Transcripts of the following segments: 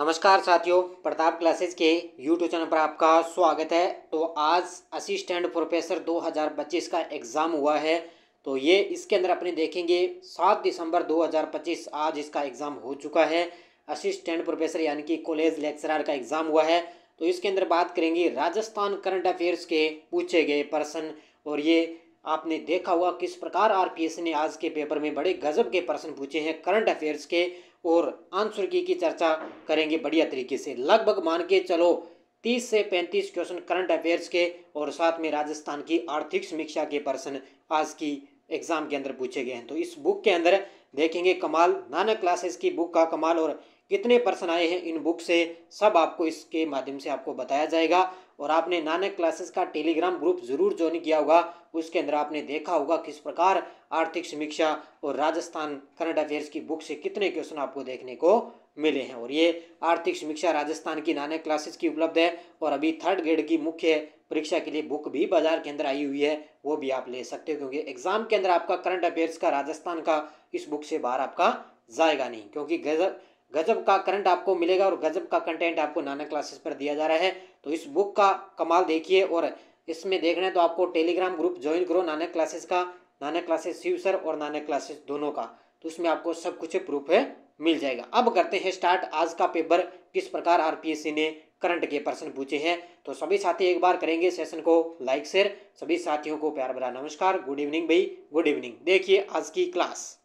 नमस्कार साथियों, प्रताप क्लासेस के यूट्यूब चैनल पर आपका स्वागत है। तो आज असिस्टेंट प्रोफेसर 2025 का एग्ज़ाम हुआ है। तो ये इसके अंदर अपने देखेंगे 7 दिसंबर 2025 आज इसका एग्ज़ाम हो चुका है। असिस्टेंट प्रोफेसर यानी कि कॉलेज लेक्चरर का एग्ज़ाम हुआ है। तो इसके अंदर बात करेंगे राजस्थान करंट अफेयर्स के पूछे गए प्रश्न। और ये आपने देखा होगा किस प्रकार आरपीएस ने आज के पेपर में बड़े गजब के प्रश्न पूछे हैं करंट अफेयर्स के। और आंसर की चर्चा करेंगे बढ़िया तरीके से। लगभग मान के चलो 30 से 35 क्वेश्चन करंट अफेयर्स के और साथ में राजस्थान की आर्थिक समीक्षा के प्रश्न आज की एग्जाम के अंदर पूछे गए हैं। तो इस बुक के अंदर देखेंगे कमाल, नानक क्लासेस की बुक का कमाल और कितने प्रश्न आए हैं इन बुक से, सब आपको इसके माध्यम से आपको बताया जाएगा। और आपने नानक क्लासेस का टेलीग्राम ग्रुप जरूर ज्वाइन किया होगा, उसके अंदर आपने देखा होगा किस प्रकार आर्थिक समीक्षा और राजस्थान करंट अफेयर्स की बुक से कितने क्वेश्चन आपको देखने को मिले हैं। और ये आर्थिक समीक्षा राजस्थान की नानक क्लासेस की उपलब्ध है। और अभी 3rd ग्रेड की मुख्य परीक्षा के लिए बुक भी बाजार के अंदर आई हुई है, वो भी आप ले सकते हो, क्योंकि एग्जाम के अंदर आपका करंट अफेयर्स का राजस्थान का इस बुक से बाहर आपका जाएगा नहीं, क्योंकि गजब का करंट आपको मिलेगा और गजब का कंटेंट आपको नानक क्लासेस पर दिया जा रहा है। तो इस बुक का कमाल देखिए। और इसमें देखना है तो आपको टेलीग्राम ग्रुप ज्वाइन करो नानक क्लासेस का, नानक क्लासेस शिव सर और नानक क्लासेस दोनों का। तो उसमें आपको सब कुछ प्रूफ है मिल जाएगा। अब करते हैं स्टार्ट आज का पेपर, किस प्रकार आरपीएससी ने करंट के प्रश्न पूछे हैं। तो सभी साथी एक बार करेंगे सेशन को लाइक शेयर। सभी साथियों को प्यार भरा नमस्कार, गुड इवनिंग भाई, गुड इवनिंग। देखिए आज की क्लास,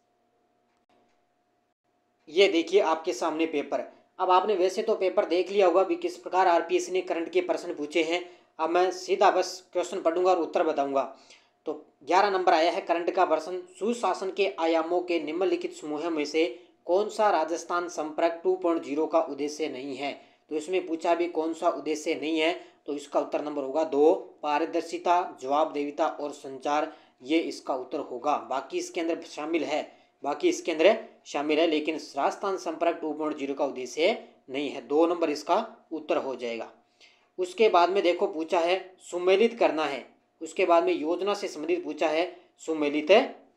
ये देखिए आपके सामने पेपर। अब आपने वैसे तो पेपर देख लिया होगा भी किस प्रकार आरपीएससी ने करंट के प्रश्न पूछे हैं। अब मैं सीधा बस क्वेश्चन पढ़ूंगा और उत्तर बताऊंगा। तो 11 नंबर आया है करंट का प्रश्न, सुशासन के आयामों के निम्नलिखित समूह में से कौन सा राजस्थान संपर्क 2.0 का उद्देश्य नहीं है। तो इसमें पूछा भी कौन सा उद्देश्य नहीं है, तो इसका उत्तर नंबर होगा 2, पारदर्शिता, जवाबदेहिता और संचार। ये इसका उत्तर होगा। बाकी इसके अंदर शामिल है, लेकिन राजस्थान संपर्क 2.0 का उद्देश्य नहीं है। 2 नंबर इसका उत्तर हो जाएगा। उसके बाद में देखो पूछा है सुमेलित करना है, उसके बाद में योजना से संबंधित पूछा है, सुमेलित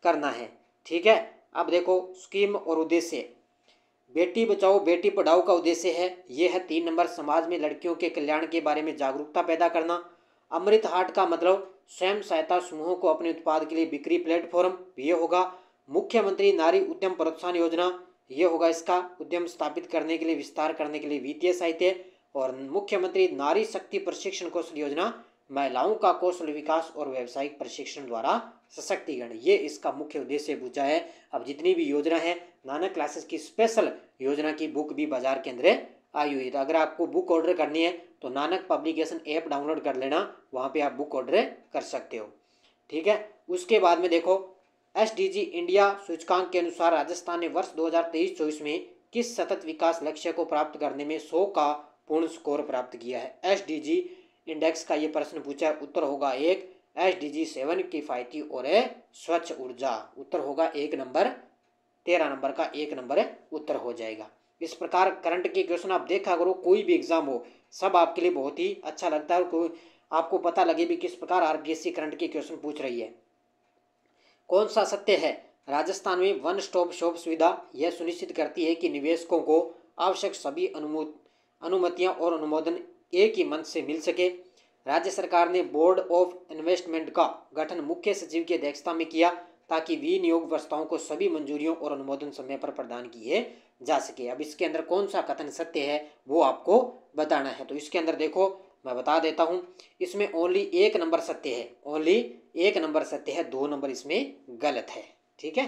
करना है। ठीक है। अब देखो स्कीम और उद्देश्य, बेटी बचाओ बेटी पढ़ाओ का उद्देश्य है, यह है 3 नंबर, समाज में लड़कियों के कल्याण के बारे में जागरूकता पैदा करना। अमृत हाट का मतलब स्वयं सहायता समूहों को अपने उत्पाद के लिए बिक्री प्लेटफॉर्म, ये होगा। मुख्यमंत्री नारी उद्यम प्रोत्साहन योजना, ये होगा इसका उद्यम स्थापित करने के लिए विस्तार करने के लिए वित्तीय सहायता। और मुख्यमंत्री नारी शक्ति प्रशिक्षण कौशल योजना, महिलाओं का कौशल विकास और व्यवसायिक प्रशिक्षण द्वारा सशक्तिकरण, ये इसका मुख्य उद्देश्य पूछा है। अब जितनी भी योजना है नानक क्लासेस की स्पेशल योजना की बुक भी बाजार के अंदर आई हुई है। तो अगर आपको बुक ऑर्डर करनी है तो नानक पब्लिकेशन ऐप डाउनलोड कर लेना, वहाँ पे आप बुक ऑर्डर कर सकते हो। ठीक है। उसके बाद में देखो एसडीजी इंडिया सूचकांक के अनुसार राजस्थान ने वर्ष 2023-24 में किस सतत विकास लक्ष्य को प्राप्त करने में 100 का पूर्ण स्कोर प्राप्त किया है। एसडीजी इंडेक्स का ये प्रश्न पूछा है, उत्तर होगा 1, एसडीजी 7 किफायती और स्वच्छ ऊर्जा, उत्तर होगा 1 नंबर, 13 नंबर का 1 नंबर उत्तर हो जाएगा। इस प्रकार करंट के क्वेश्चन आप देखा करो, कोई भी एग्जाम हो सब आपके लिए बहुत ही अच्छा लगता है। और कोई आपको पता लगे भी किस प्रकार आरपीएससी करंट के क्वेश्चन पूछ रही है। कौन सा सत्य है, राजस्थान में वन स्टॉप शॉप सुविधा यह सुनिश्चित करती है कि निवेशकों को आवश्यक सभी अनुमतियां और अनुमोदन एक ही मंच से मिल सके। राज्य सरकार ने बोर्ड ऑफ इन्वेस्टमेंट का गठन मुख्य सचिव की अध्यक्षता में किया ताकि विनियोग प्रस्तावों को सभी मंजूरियों और अनुमोदन समय पर प्रदान किए जा सके। अब इसके अंदर कौन सा कथन सत्य है वो आपको बताना है। तो इसके अंदर देखो मैं बता देता हूं, इसमें ओनली 1 नंबर सत्य है, ओनली 1 नंबर सत्य है, 2 नंबर इसमें गलत है। ठीक है।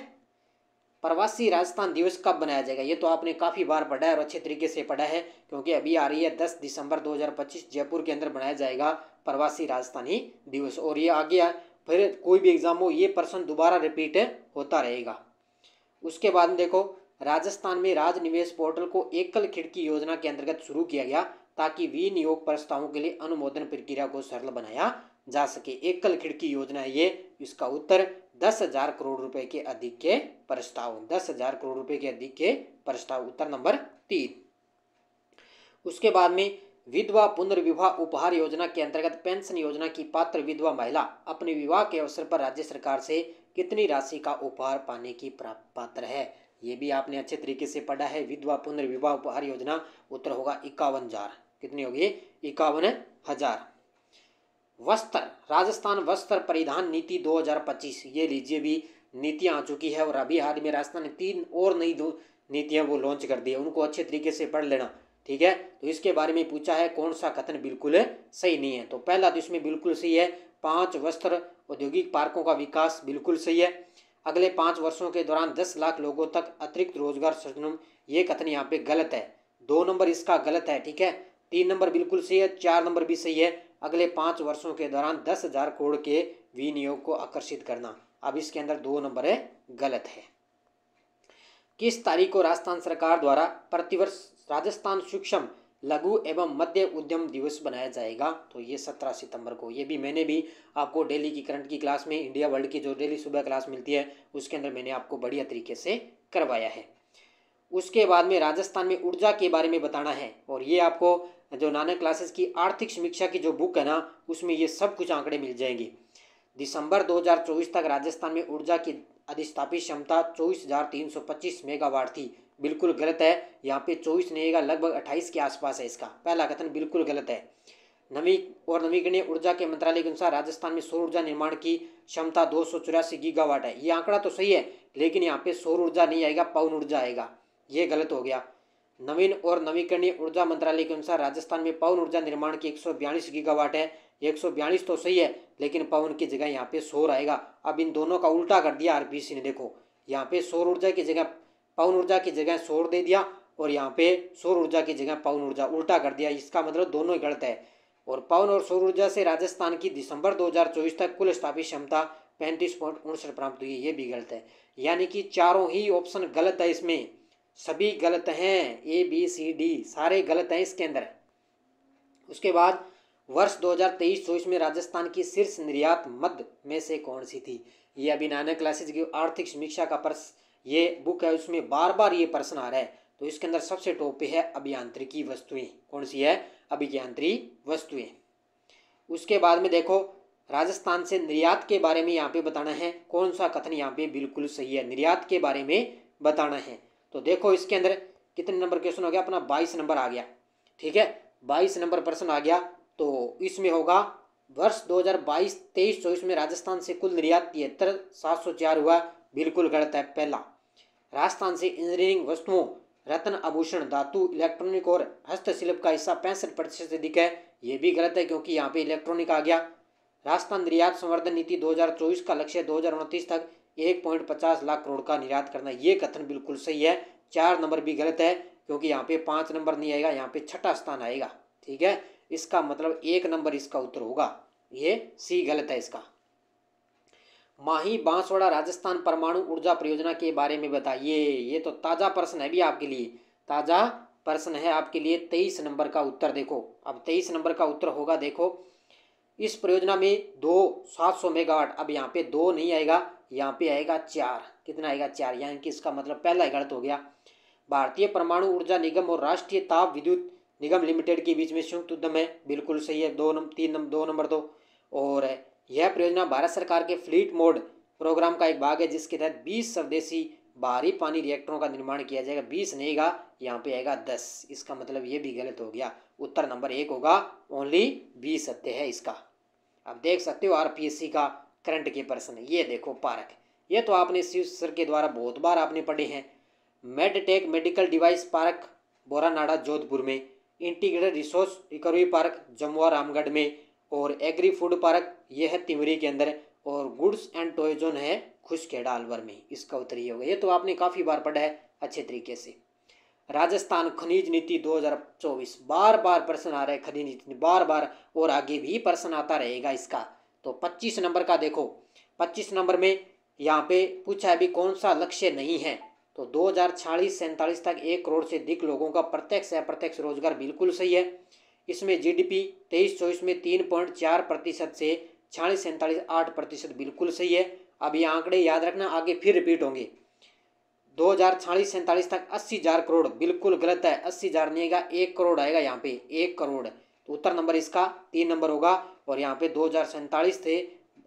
प्रवासी राजस्थान दिवस कब बनाया जाएगा, ये तो आपने काफ़ी बार पढ़ा है और अच्छे तरीके से पढ़ा है, क्योंकि अभी आ रही है 10 दिसंबर 2025 जयपुर के अंदर बनाया जाएगा प्रवासी राजस्थानी दिवस। और ये आगे फिर कोई भी एग्जाम हो ये प्रश्न दोबारा रिपीट होता रहेगा। उसके बाद में देखो राजस्थान में राज निवेश पोर्टल को एकल खिड़की योजना के अंतर्गत शुरू किया गया ताकि विनियोग प्रस्तावों के लिए अनुमोदन प्रक्रिया को सरल बनाया जा सके। एकल खिड़की योजना है ये, इसका उत्तर 10,000 करोड़ रुपए के अधिक के प्रस्ताव, 10,000 करोड़ रुपए के अधिक के प्रस्ताव, उत्तर नंबर 3। उसके बाद में विधवा पुनर्विवाह उपहार योजना के अंतर्गत पेंशन योजना की पात्र विधवा महिला अपने विवाह के अवसर पर राज्य सरकार से कितनी राशि का उपहार पाने की पात्र है। ये भी आपने अच्छे तरीके से पढ़ा है। विधवा पुनर्विवाह उपहार योजना, उत्तर होगा 51,000। कितनी होगी? 51,000। वस्त्र, राजस्थान वस्त्र परिधान नीति 2025, ये लीजिए भी नीतियाँ आ चुकी है और अभी हाल में राजस्थान ने 3 और नई नीतियाँ वो लॉन्च कर दी है, उनको अच्छे तरीके से पढ़ लेना। ठीक है, तो इसके बारे में पूछा है कौन सा कथन बिल्कुल सही नहीं है। तो पहला तो इसमें बिल्कुल सही है, 5 वस्त्र औद्योगिक पार्कों का विकास बिल्कुल सही है। अगले 5 वर्षों के दौरान 10 लाख लोगों तक अतिरिक्त रोजगार सृजन, ये कथन यहाँ पे गलत है। 2 नंबर इसका गलत है। ठीक है, 3 नंबर बिल्कुल सही है, 4 नंबर भी सही है। अगले 5 वर्षों के दौरान 10,000 करोड़ के विनियोग को आकर्षित करना, अब इसके अंदर 2 नंबर है गलत है। किस तारीख को राजस्थान सरकार द्वारा प्रतिवर्ष राजस्थान सूक्ष्म लघु एवं मध्य उद्यम दिवस बनाया जाएगा? तो ये 17 सितंबर को। ये भी मैंने भी आपको डेली की करंट की क्लास में, इंडिया वर्ल्ड की जो डेली सुबह क्लास मिलती है उसके अंदर मैंने आपको बढ़िया तरीके से करवाया है। उसके बाद में राजस्थान में ऊर्जा के बारे में बताना है, और ये आपको जो नानक क्लासेस की आर्थिक समीक्षा की जो बुक है ना, उसमें ये सब कुछ आंकड़े मिल जाएंगे। दिसंबर 2024 तक राजस्थान में ऊर्जा की अधिस्थापित क्षमता 24,325 मेगावाट थी, बिल्कुल गलत है। यहाँ पे 24 नहीं आएगा, लगभग 28 के आसपास है इसका। पहला कथन बिल्कुल गलत है। नवीकरणीय ऊर्जा के मंत्रालय के अनुसार राजस्थान में सौर ऊर्जा निर्माण की क्षमता 284 गीगावाट है। ये आंकड़ा तो सही है, लेकिन यहाँ पे सौर ऊर्जा नहीं आएगा, पवन ऊर्जा आएगा, ये गलत हो गया। नवीन और नवीकरणीय ऊर्जा मंत्रालय के अनुसार राजस्थान में पवन ऊर्जा निर्माण की 142 गीगावाट है। 142 तो सही है, लेकिन पवन की जगह यहाँ पे सौर आएगा। अब इन दोनों का उल्टा कर दिया आरपीसी ने, देखो यहाँ पे सौर ऊर्जा की जगह पवन ऊर्जा की जगह सौर दे दिया, और यहाँ पे सौर ऊर्जा की जगह पवन ऊर्जा, उल्टा कर दिया। इसका मतलब दोनों ही गलत है। और पवन और सौर ऊर्जा से राजस्थान की दिसंबर 2024 तक कुल स्थापित क्षमता 35.59 प्राप्त हुई, ये भी गलत है। यानी कि चारों ही ऑप्शन गलत है, इसमें सभी गलत हैं, ए बी सी डी सारे गलत हैं इसके अंदर। उसके बाद वर्ष 2023-24 में राजस्थान की शीर्ष निर्यात मद में से कौन सी थी? ये अभी नानक क्लासेज की आर्थिक समीक्षा का ये बुक है, उसमें बार बार ये प्रश्न आ रहा है। तो इसके अंदर सबसे टॉप पे है अभियांत्रिकी वस्तुएं। कौन सी है? अभियांत्रिकी वस्तुएं। उसके बाद में देखो राजस्थान से निर्यात के बारे में यहाँ पे बताना है, कौन सा कथन यहाँ पे बिल्कुल सही है, निर्यात के बारे में बताना है। तो देखो इसके अंदर कितने नंबर क्वेश्चन हो गया अपना? 22 नंबर आ गया। ठीक है, 22 नंबर प्रश्न आ गया। तो इसमें होगा वर्ष 2022-23-24 में राजस्थान से कुल निर्यात 73,704 हुआ, बिल्कुल गलत है पहला। राजस्थान से इंजीनियरिंग वस्तुओं, रत्न आभूषण, धातु, इलेक्ट्रॉनिक और हस्तशिल्प का हिस्सा 65% से अधिक है, ये भी गलत है क्योंकि यहाँ पे इलेक्ट्रॉनिक आ गया। राजस्थान निर्यात संवर्धन नीति 2024 का लक्ष्य 2029 तक 1.50 लाख करोड़ का निर्यात करना, ये कथन बिल्कुल सही है। 4 नंबर भी गलत है क्योंकि यहाँ पे 5 नंबर नहीं आएगा, यहाँ पे छठा स्थान आएगा। ठीक है, इसका मतलब 1 नंबर इसका उत्तर होगा, ये सी गलत है इसका। माही बांसवाड़ा राजस्थान परमाणु ऊर्जा परियोजना के बारे में बताइए। ये तो ताज़ा प्रश्न है भी आपके लिए, ताज़ा प्रश्न है आपके लिए। 23 नंबर का उत्तर देखो, अब 23 नंबर का उत्तर होगा, देखो इस परियोजना में 700 मेगावाट, अब यहाँ पे 2 नहीं आएगा, यहाँ पे आएगा 4। कितना आएगा? 4, यानी कि इसका मतलब पहला ही गलत हो गया। भारतीय परमाणु ऊर्जा निगम और राष्ट्रीय ताप विद्युत निगम लिमिटेड के बीच में संयुक्त उद्यम है, बिल्कुल सही है। 2 नंबर तो। और यह परियोजना भारत सरकार के फ्लीट मोड प्रोग्राम का एक भाग है, जिसके तहत 20 स्वदेशी भारी पानी रिएक्टरों का निर्माण किया जाएगा। 20 नहीं आएगा, यहाँ पे आएगा 10। इसका मतलब ये भी गलत हो गया, उत्तर नंबर 1 होगा, ओनली 20 सत्य है इसका। अब देख सकते हो आरपीएससी का करंट के प्रश्न, ये देखो पार्क, ये तो आपने शिव सर के द्वारा बहुत बार आपने पढ़े हैं। Medtech medical device park Boranada Jodhpur में, integrated resource recovery park Jamua Ramgarh में, और एग्री फूड पार्क ये है तिमरी के अंदर, और गुड्स एंड टॉय जोन है खुशखेड़ा अलवर में। इसका उत्तर ये होगा, ये तो आपने काफ़ी बार पढ़ा है अच्छे तरीके से। राजस्थान खनिज नीति 2024, बार बार प्रश्न आ रहा है खनिज नीति, बार बार, और आगे भी प्रश्न आता रहेगा इसका। तो 25 नंबर का देखो, 25 नंबर में यहाँ पे पूछा है अभी कौन सा लक्ष्य नहीं है। तो 2046-47 तक 1 करोड़ से अधिक लोगों का प्रत्यक्ष या अप्रत्यक्ष रोजगार, बिल्कुल सही है। इसमें जीडीपी 23-24 में 3.4% से 46-47 8%, बिल्कुल सही है। अब ये आंकड़े याद रखना, आगे फिर रिपीट होंगे। 2046-47 तक 80,000 करोड़, बिल्कुल गलत है, 80,000 नहीं आएगा, 1 करोड़ आएगा यहाँ पे, 1 करोड़। तो उत्तर नंबर इसका 3 नंबर होगा। और यहाँ पे 2047 थे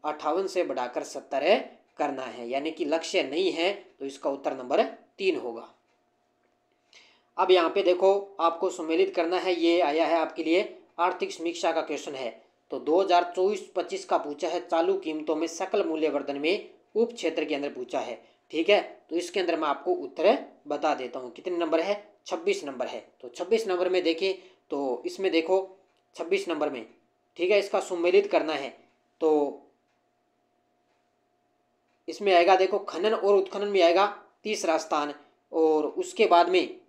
58 से बढ़ाकर 70 करना है, यानी कि लक्ष्य नहीं है, तो इसका उत्तर नंबर 3 होगा। अब यहाँ पे देखो आपको सम्मिलित करना है, ये आया है आपके लिए आर्थिक समीक्षा का क्वेश्चन है। तो 2024-25 का पूछा है, चालू कीमतों में सकल मूल्यवर्धन में उप क्षेत्र के अंदर पूछा है। ठीक है, तो इसके अंदर मैं आपको उत्तर बता देता हूँ। कितने नंबर है? 26 नंबर है। तो 26 नंबर में देखें तो इसमें देखो 26 नंबर में, ठीक है, इसका सम्मिलित करना है तो इसमें आएगा देखो खनन और उत्खनन में आएगा तीसरा स्थान, और उसके बाद में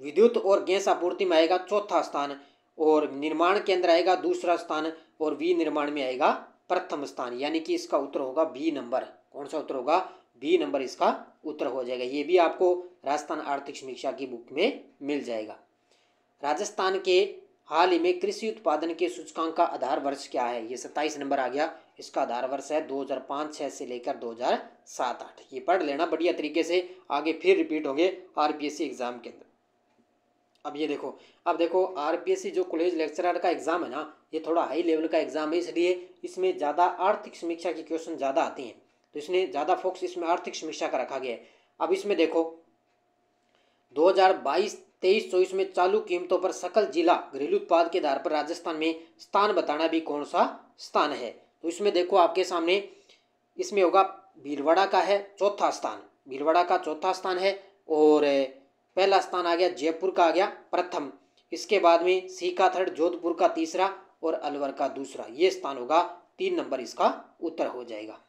विद्युत और गैस आपूर्ति में आएगा चौथा स्थान, और निर्माण के अंदर आएगा दूसरा स्थान, और विनिर्माण में आएगा प्रथम स्थान। यानी कि इसका उत्तर होगा बी नंबर। कौन सा उत्तर होगा? बी नंबर इसका उत्तर हो जाएगा। ये भी आपको राजस्थान आर्थिक समीक्षा की बुक में मिल जाएगा। राजस्थान के हाल ही में कृषि उत्पादन के सूचकांक का आधार वर्ष क्या है? ये 27 नंबर आ गया। इसका आधार वर्ष है 2005-06 से लेकर 2007-08। ये पढ़ लेना बढ़िया तरीके से, आगे फिर रिपीट होंगे आरपीएससी एग्जाम के अंदर। अब ये देखो, अब देखो आरपीएससी जो कॉलेज लेक्चरर का एग्जाम है ना, ये थोड़ा हाई लेवल का एग्जाम है, इसलिए इसमें ज़्यादा आर्थिक समीक्षा के क्वेश्चन ज़्यादा आते हैं, तो इसने ज़्यादा फोकस इसमें आर्थिक समीक्षा का रखा गया है। अब इसमें देखो 2022-23-24 में चालू कीमतों पर सकल जिला घरेलू उत्पाद के आधार पर राजस्थान में स्थान बताना भी कौन सा स्थान है? तो इसमें देखो आपके सामने, इसमें होगा भीलवाड़ा का है चौथा स्थान, भीलवाड़ा का चौथा स्थान है, और पहला स्थान आ गया जयपुर का आ गया प्रथम, इसके बाद में सीका थर्ड, जोधपुर का तीसरा और अलवर का दूसरा। ये स्थान होगा 3 नंबर इसका उत्तर हो जाएगा।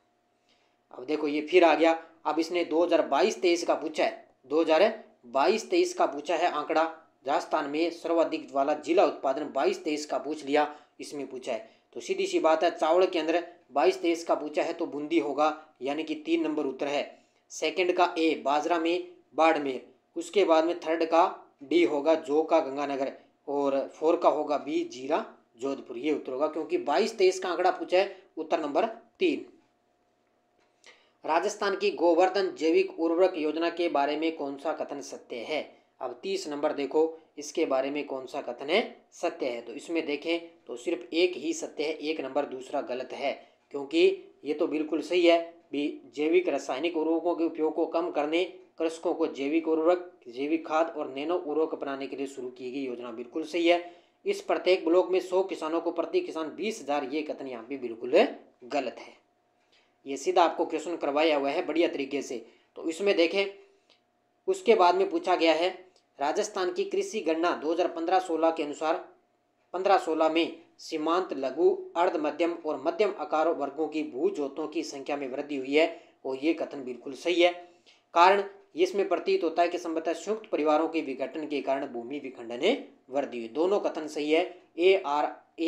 अब देखो ये फिर आ गया। अब इसने 2022-23 का पूछा है, 2022-23 का पूछा है आंकड़ा, राजस्थान में सर्वाधिक वाला जिला उत्पादन 22-23 का पूछ लिया, इसमें पूछा है। तो सीधी सी बात है, चावल के अंदर 22-23 का पूछा है तो बूंदी होगा, यानी कि 3 नंबर उत्तर है। सेकंड का ए बाजरा में बाड़मेर, उसके बाद में थर्ड का डी होगा जो का गंगानगर, और 4 का होगा बी जीरा जोधपुर। ये उत्तर होगा, क्योंकि 22-23 का आंकड़ा पूछा है, उत्तर नंबर 3। राजस्थान की गोवर्धन जैविक उर्वरक योजना के बारे में कौन सा कथन सत्य है? अब 30 नंबर देखो, इसके बारे में कौन सा कथन है सत्य है? तो इसमें देखें तो सिर्फ एक ही सत्य है, 1 नंबर दूसरा गलत है, क्योंकि ये तो बिल्कुल सही है भी जैविक रासायनिक उर्वरकों के उपयोग को कम करने, कृषकों को जैविक उर्वरक, जैविक खाद और नैनो उर्वरक अपनाने के लिए शुरू की गई योजना बिल्कुल सही है। इस प्रत्येक ब्लॉक में 100 किसानों को प्रति किसान 20,000, ये कथन यहाँ पे बिल्कुल गलत है। ये सीधा आपको क्वेश्चन करवाया हुआ है बढ़िया तरीके से। तो इसमें देखें, उसके बाद में पूछा गया है राजस्थान की कृषि गणना 2015-16 के अनुसार 15-16 में सीमांत, लघु, अर्ध मध्यम और मध्यम आकार वर्गों की भू जोतों की संख्या में वृद्धि हुई है, और ये कथन बिल्कुल सही है। कारण इसमें प्रतीत होता है कि संभवतः संयुक्त परिवारों के विघटन के कारण भूमि विखंडन में वृद्धि हुई। दोनों कथन सही है। ए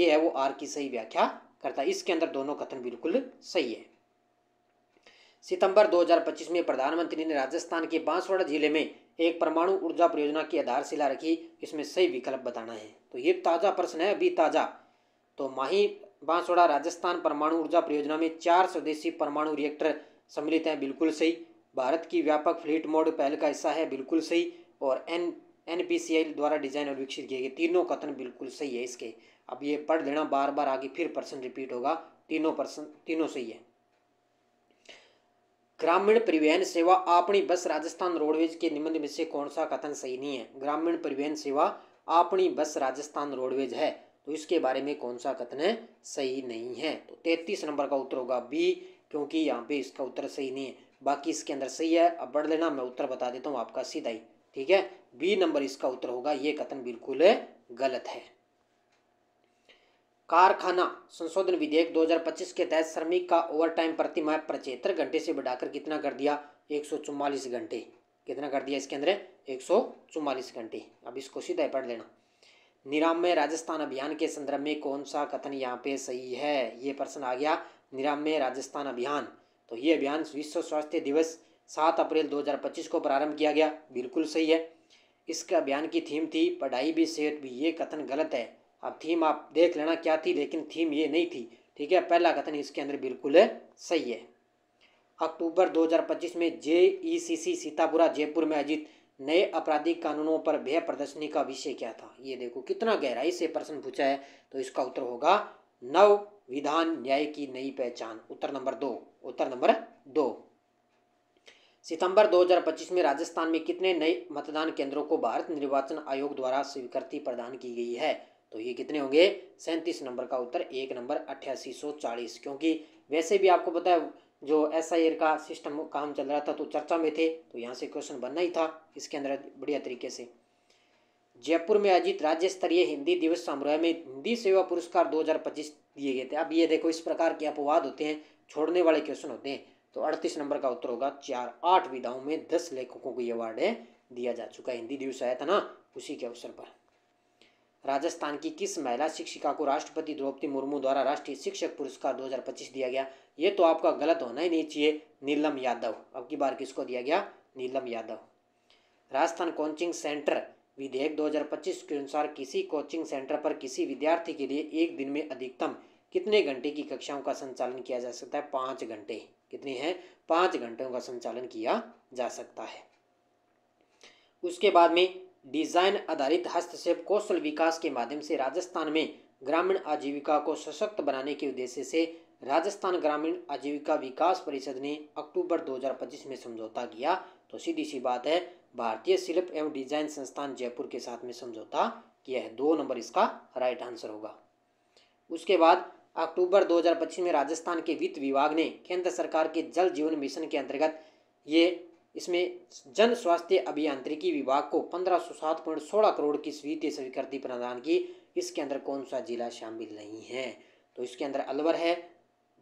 है वो आर की सही व्याख्या करता है, इसके अंदर दोनों कथन बिल्कुल सही है। सितंबर 2025 में प्रधानमंत्री ने राजस्थान के बांसवाड़ा जिले में एक परमाणु ऊर्जा परियोजना की आधारशिला रखी, इसमें सही विकल्प बताना है। तो ये ताज़ा प्रश्न है, अभी ताज़ा। तो माही बांसवाड़ा राजस्थान परमाणु ऊर्जा परियोजना में 4 स्वदेशी परमाणु रिएक्टर सम्मिलित हैं, बिल्कुल सही। भारत की व्यापक फ्लीट मोड पहल का हिस्सा है, बिल्कुल सही। और NPCI द्वारा डिजाइन और विकसित किए गए, तीनों कथन बिल्कुल सही है इसके। अब ये पढ़ लेना बार बार, आगे फिर प्रश्न रिपीट होगा। तीनों सही है। ग्रामीण परिवहन सेवा अपनी बस राजस्थान रोडवेज के निम्न में से कौन सा कथन सही नहीं है? ग्रामीण परिवहन सेवा अपनी बस राजस्थान रोडवेज है, तो इसके बारे में कौन सा कथन सही नहीं है? तो 33 नंबर का उत्तर होगा बी, क्योंकि यहाँ पे इसका उत्तर सही नहीं है, बाकी इसके अंदर सही है। अब बढ़ लेना, मैं उत्तर बता देता हूँ आपका सीधा ही, ठीक है। बी नंबर इसका उत्तर होगा, ये कथन बिल्कुल गलत है। कारखाना संशोधन विधेयक 2025 के तहत श्रमिक का ओवर टाइम प्रति माह 75 घंटे से बढ़ाकर कितना कर दिया? 144 घंटे। कितना कर दिया इसके अंदर? 144 घंटे। अब इसको सीधा पढ़ लेना। निरामय राजस्थान अभियान के संदर्भ में कौन सा कथन यहाँ पे सही है? ये प्रश्न आ गया, निरामय राजस्थान अभियान। तो ये अभियान विश्व स्वास्थ्य दिवस 7 अप्रैल 2025 को प्रारंभ किया गया, बिल्कुल सही है। इसके अभियान की थीम थी पढ़ाई भी सेहत भी, ये कथन गलत है। अब थीम आप देख लेना क्या थी, लेकिन थीम ये नहीं थी, ठीक है। पहला कथन इसके अंदर बिल्कुल सही है। अक्टूबर 2025 में JECC सीतापुरा जयपुर में आयोजित नए आपराधिक कानूनों पर भय प्रदर्शनी का विषय क्या था? ये देखो कितना गहराई से प्रश्न पूछा है। तो इसका उत्तर होगा नव विधान न्याय की नई पहचान, उत्तर नंबर 2। उत्तर नंबर 2। सितंबर 2025 में राजस्थान में कितने नए मतदान केंद्रों को भारत निर्वाचन आयोग द्वारा स्वीकृति प्रदान की गई है? तो ये कितने होंगे? 37 नंबर का उत्तर, 1 नंबर 8840। क्योंकि वैसे भी आपको पता है जो SIR का सिस्टम काम चल रहा था तो चर्चा में थे, तो यहाँ से क्वेश्चन बनना ही था इसके अंदर बढ़िया तरीके से। जयपुर में आयोजित राज्य स्तरीय हिंदी दिवस समारोह में हिंदी सेवा पुरस्कार 2025 दिए गए थे। अब ये देखो, इस प्रकार के अपवाद होते हैं, छोड़ने वाले क्वेश्चन होते हैं। तो 38 नंबर का उत्तर होगा 4। 8 विधाओं में 10 लेखकों को ये अवार्ड दिया जा चुका है। हिंदी दिवस आया था ना, उसी के अवसर पर। राजस्थान की किस महिला शिक्षिका को राष्ट्रपति द्रौपदी मुर्मू द्वारा राष्ट्रीय शिक्षक पुरस्कार 2025 दिया गया? ये तो आपका गलत होना ही नहीं चाहिए, नीलम यादव। अब की बार किसको दिया गया? नीलम यादव। राजस्थान कोचिंग सेंटर विधेयक 2025 के अनुसार किसी कोचिंग सेंटर पर किसी विद्यार्थी के लिए एक दिन में अधिकतम कितने घंटे की कक्षाओं का संचालन किया जा सकता है? 5 घंटे। कितनी है? 5 घंटों का संचालन किया जा सकता है। उसके बाद में डिजाइन आधारित हस्तक्षेप कौशल विकास के माध्यम से राजस्थान में ग्रामीण आजीविका को सशक्त बनाने के उद्देश्य से राजस्थान ग्रामीण आजीविका विकास परिषद ने अक्टूबर 2025 में समझौता किया। तो सीधी सी बात है, भारतीय शिल्प एवं डिजाइन संस्थान जयपुर के साथ में समझौता किया है। 2 नंबर इसका राइट आंसर होगा। उसके बाद अक्टूबर 2025 में राजस्थान के वित्त विभाग ने केंद्र सरकार के जल जीवन मिशन के अंतर्गत इसमें जन स्वास्थ्य अभियांत्रिकी विभाग को 1507.16 करोड़ की वित्तीय स्वीकृति प्रदान की। इसके अंदर कौन सा जिला शामिल नहीं है? तो इसके अंदर अलवर है,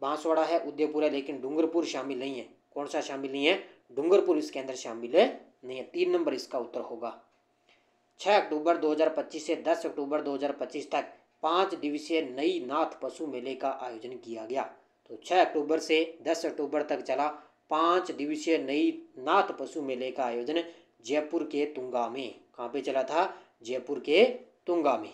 बांसवाड़ा है, उदयपुर है, लेकिन डूंगरपुर शामिल नहीं है। कौन सा शामिल नहीं है? डूंगरपुर इसके अंदर शामिल नहीं है। 3 नंबर इसका उत्तर होगा। 6 अक्टूबर 2025 से 10 अक्टूबर 2025 तक 5 दिवसीय नई नाथ पशु मेले का आयोजन किया गया। तो 6 अक्टूबर से 10 अक्टूबर तक चला 5 दिवसीय नई नाथ पशु मेले का आयोजन जयपुर के तुंगा में। कहाँ पे चला था? जयपुर के तुंगा में।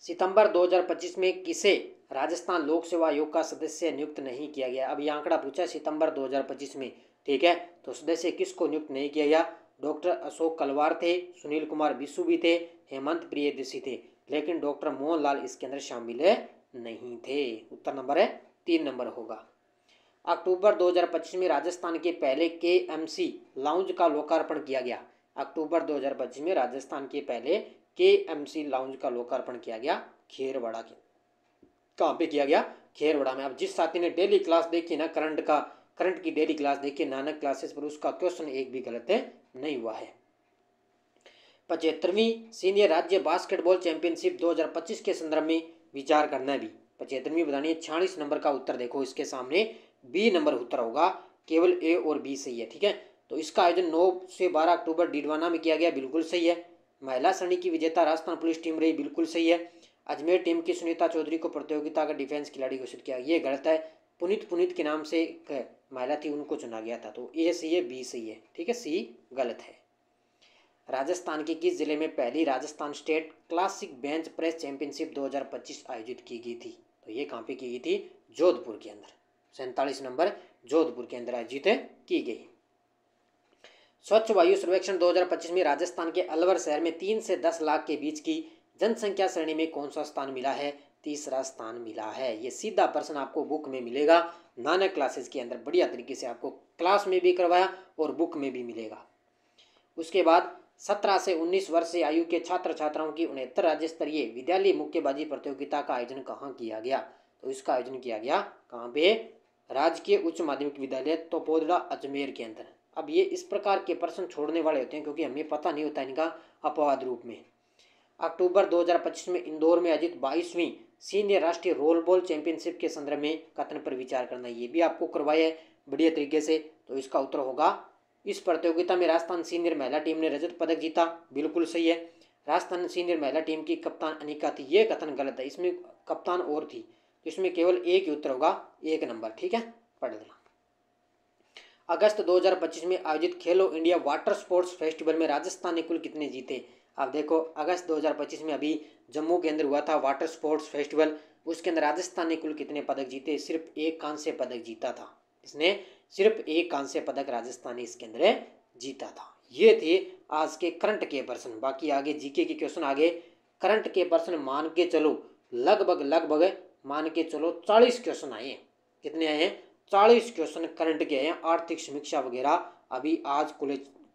सितंबर 2025 में किसे राजस्थान लोक सेवा आयोग का सदस्य नियुक्त नहीं किया गया? अब यह आंकड़ा पूछा सितंबर 2025 में, ठीक है। तो सदस्य किसको नियुक्त नहीं किया गया? डॉक्टर अशोक कलवार थे, सुनील कुमार बिस्सू भी थे, हेमंत प्रियदर्शी थे, लेकिन डॉक्टर मोहनलाल इसके अंदर शामिल नहीं थे। उत्तर नंबर 3 नंबर होगा। अक्टूबर 2025 में राजस्थान के पहले KMC लाउंज का लोकार्पण किया गया। अक्टूबर 2025 में राजस्थान के पहले KMC लाउंज का लोकार्पण किया गया खेरवाड़ा के। कहाँ पे किया गया? खेरवाड़ा में। अब जिस साथी ने डेली क्लास देखी ना, करंट की डेली क्लास देखी नानक क्लासेस पर, उसका क्वेश्चन एक भी गलत नहीं हुआ है। 75वीं सीनियर राज्य बास्केटबॉल चैंपियनशिप 2025 के संदर्भ में विचार करना है भी। 75वीं बतानी है। 46 नंबर का उत्तर देखो इसके सामने, B नंबर उत्तर होगा। केवल A और B सही है, ठीक है। तो इसका आयोजन 9 से 12 अक्टूबर डीडवाना में किया गया, बिल्कुल सही है। महिला श्रेणी की विजेता राजस्थान पुलिस टीम रही, बिल्कुल सही है। अजमेर टीम की सुनीता चौधरी को प्रतियोगिता का डिफेंस खिलाड़ी घोषित किया, ये गलत है। पुनीत के नाम से एक महिला थी, उनको चुना गया था। तो A सही है, B सही है, ठीक है, C गलत है। राजस्थान के किस जिले में पहली Rajasthan state classic bench press championship 2025 आयोजित की गई थी? तो ये कहाँ पे की गई थी? जोधपुर के अंदर। 47 नंबर जोधपुर के अंदर आयोजित की गई। स्वच्छ वायु सर्वेक्षण 2025 में राजस्थान के अलवर शहर में 3 से 10 लाख के बीच की जनसंख्या श्रेणी में कौन सा स्थान मिला है? तीसरा स्थान मिला है। ये सीधा प्रश्न आपको बुक में मिलेगा, नानक क्लासेस के अंदर बढ़िया तरीके से आपको क्लास में भी करवाया और बुक में भी मिलेगा। उसके बाद 17 से 19 वर्ष से आयु के छात्र छात्राओं की 69 राज्य स्तरीय विद्यालय मुक्केबाजी प्रतियोगिता का आयोजन कहाँ किया गया? तो इसका आयोजन किया गया कहाँ पे? राजकीय उच्च माध्यमिक विद्यालय तपोदड़ा अजमेर के अंदर। अब ये इस प्रकार के प्रश्न छोड़ने वाले होते हैं क्योंकि हमें पता नहीं होता इनका अपवाद रूप में। अक्टूबर 2025 में इंदौर में आयोजित 22वीं सीनियर राष्ट्रीय रोल बॉल चैंपियनशिप के संदर्भ में कथन पर विचार करना, ये भी आपको करवाया है बढ़िया तरीके से। तो इसका उत्तर होगा, इस प्रतियोगिता में राजस्थान सीनियर महिला टीम ने रजत पदक जीता, बिल्कुल सही है। राजस्थान सीनियर महिला टीम की कप्तान अनिका थी, ये कथन गलत है, इसमें कप्तान और थी। तो इसमें केवल एक ही उत्तर होगा, 1 नंबर, ठीक है, पढ़ लेना। अगस्त 2025 में आयोजित खेलो इंडिया वाटर स्पोर्ट्स फेस्टिवल में राजस्थान ने कुल कितने जीते? अब देखो, अगस्त 2025 में अभी जम्मू के अंदर हुआ था वाटर स्पोर्ट्स फेस्टिवल, उसके अंदर राजस्थान ने कुल कितने पदक जीते? सिर्फ 1 कांस्य पदक जीता था। इसने सिर्फ 1 कांस्य पदक राजस्थान ने इसके अंदर जीता था। ये थे आज के करंट के प्रश्न। बाकी आगे जीके के क्वेश्चन, आगे करंट के प्रश्न मान के चलो लगभग मान के चलो 40 क्वेश्चन आए हैं। कितने आए हैं? 40 क्वेश्चन करंट के हैं, आर्थिक समीक्षा वगैरह अभी आज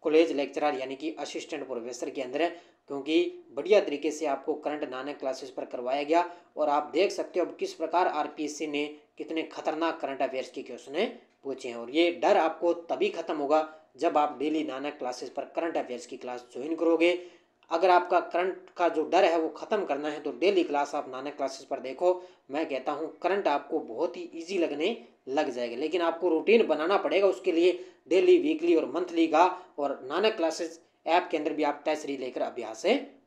कॉलेज लेक्चरर यानी कि असिस्टेंट प्रोफेसर के अंदर है, क्योंकि बढ़िया तरीके से आपको करंट नानक क्लासेस पर करवाया गया। और आप देख सकते हो अब किस प्रकार आरपीएससी ने कितने खतरनाक करंट अफेयर्स के क्वेश्चन पूछे हैं। और ये डर आपको तभी खत्म होगा जब आप डेली नानक क्लासेस पर करंट अफेयर्स की क्लास ज्वाइन करोगे। अगर आपका करंट का जो डर है वो ख़त्म करना है तो डेली क्लास आप नानक क्लासेस पर देखो। मैं कहता हूँ करंट आपको बहुत ही इजी लगने लग जाएगा, लेकिन आपको रूटीन बनाना पड़ेगा उसके लिए, डेली, वीकली और मंथली का। और नानक क्लासेस ऐप के अंदर भी आप टेस्ट सीरीज लेकर अभ्यास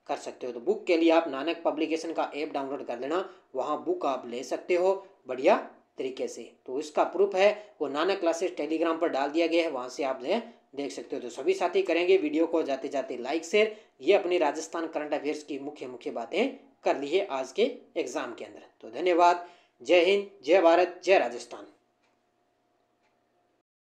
कर सकते हो। तो बुक के लिए आप नानक पब्लिकेशन का ऐप डाउनलोड कर लेना, वहाँ बुक आप ले सकते हो बढ़िया तरीके से। तो इसका प्रूफ है वो नानक क्लासेस टेलीग्राम पर डाल दिया गया है, वहाँ से आप देख सकते हो। तो सभी साथी करेंगे वीडियो को जाते जाते लाइक शेयर। ये अपनी राजस्थान करंट अफेयर्स की मुख्य बातें कर ली है आज के एग्जाम के अंदर। तो धन्यवाद। जय हिंद, जय भारत, जय राजस्थान।